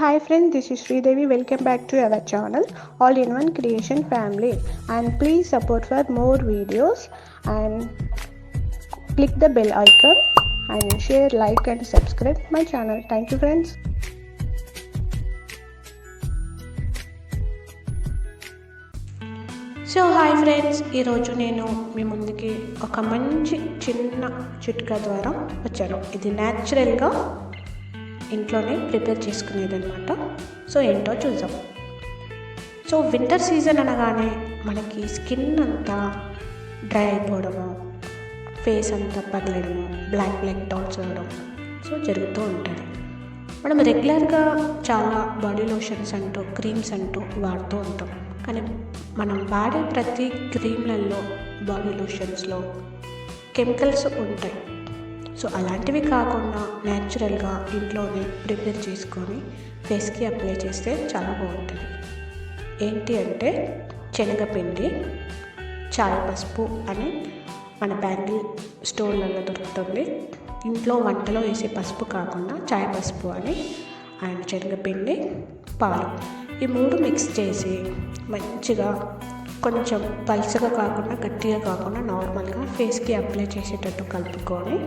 Hi friends, this is Sridevi. Welcome back to our channel, All in One Creation Family. And please support for more videos and click the bell icon and share, like, and subscribe my channel. Thank you, friends. So hi friends, ఈరోజు నేను మీ ముందుకి ఒక మంచి చిన్న చిట్కా ద్వారా వచ్చాను. ఇది న్యాచురల్గా ఇంట్లోనే ప్రిపేర్ చేసుకునేది అనమాట. సో ఏంటో చూద్దాం. సో వింటర్ సీజన్ అనగానే మనకి స్కిన్ అంతా డ్రై అయిపోవడము, ఫేస్ అంతా పగిలడము, బ్లాక్ డాట్స్ అవ్వడం సో జరుగుతూ ఉంటుంది. మనం రెగ్యులర్గా చాలా బాడీ లోషన్స్ అంటూ క్రీమ్స్ అంటూ వాడుతూ ఉంటాం. కానీ మనం వాడే ప్రతి క్రీమ్లలో బాడీ లోషన్స్లో కెమికల్స్ ఉంటాయి. సో అలాంటివి కాకుండా న్యాచురల్గా ఇంట్లోనే ప్రిపేర్ చేసుకొని ఫేస్కి అప్లై చేస్తే చాలా బాగుంటుంది. ఏంటి అంటే శనగపిండి, చాయ్ పసుపు అని మన బ్యాంగిల్ స్టోర్లలో దొరుకుతుంది. ఇంట్లో వంటలో వేసే పసుపు కాకుండా చాయ్ పసుపు అని, అండ్ శనగపిండి, పాలు, ఈ మూడు మిక్స్ చేసి మంచిగా కొంచెం పల్చగా కాకుండా గట్టిగా కాకుండా నార్మల్గా ఫేస్కి అప్లై చేసేటట్టు కలుపుకొని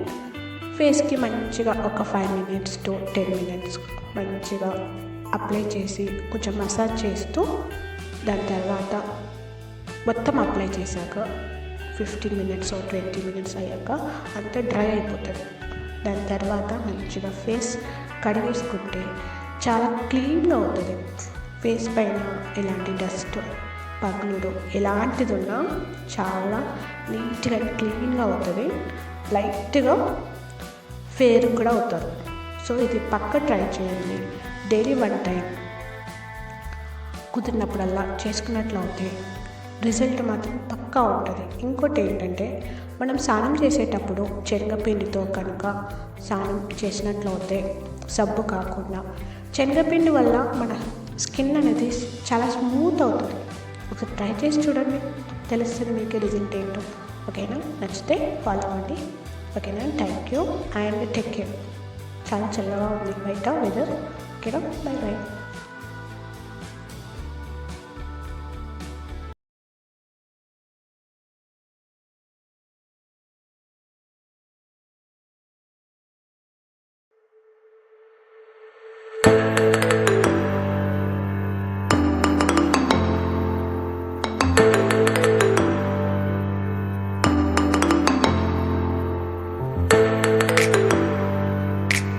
ఫేస్కి మంచిగా ఒక 5 minutes to 10 minutes మంచిగా అప్లై చేసి కొంచెం మసాజ్ చేస్తూ దాని తర్వాత మొత్తం అప్లై చేశాక 15 minutes or 20 minutes అయ్యాక అంతా డ్రై అయిపోతుంది. దాని తర్వాత మంచిగా ఫేస్ కడిగేసుకుంటే చాలా క్లీన్గా అవుతుంది. ఫేస్ పైన ఎలాంటి డస్ట్, పగులుడు ఎలాంటిది ఉన్నా చాలా నీట్గా క్లీన్గా అవుతుంది. లైట్గా ఫేర్ కూడా అవుతారు. సో ఇది పక్క ట్రై చేయండి. డైలీ 1 time కుదిరినప్పుడల్లా చేసుకున్నట్లు అవుతే రిజల్ట్ మాత్రం పక్కా ఉంటుంది. ఇంకోటి ఏంటంటే మనం స్నానం చేసేటప్పుడు శనగపిండితో కనుక స్నానం చేసినట్లు అవుతే సబ్బు కాకుండా, శనగపిండి వల్ల మన స్కిన్ అనేది చాలా స్మూత్ అవుతుంది. ఒకసారి ట్రై చేసి చూడండి, తెలుస్తుంది మీకు రిజల్ట్ ఏంటో. ఓకేనా? నచ్చితే ఫాలో అవ్వండి. ఓకేనా? Thank you and take care. చాలా చల్లగా ఉంది బయట వెదర్. ఓకేనా? By by.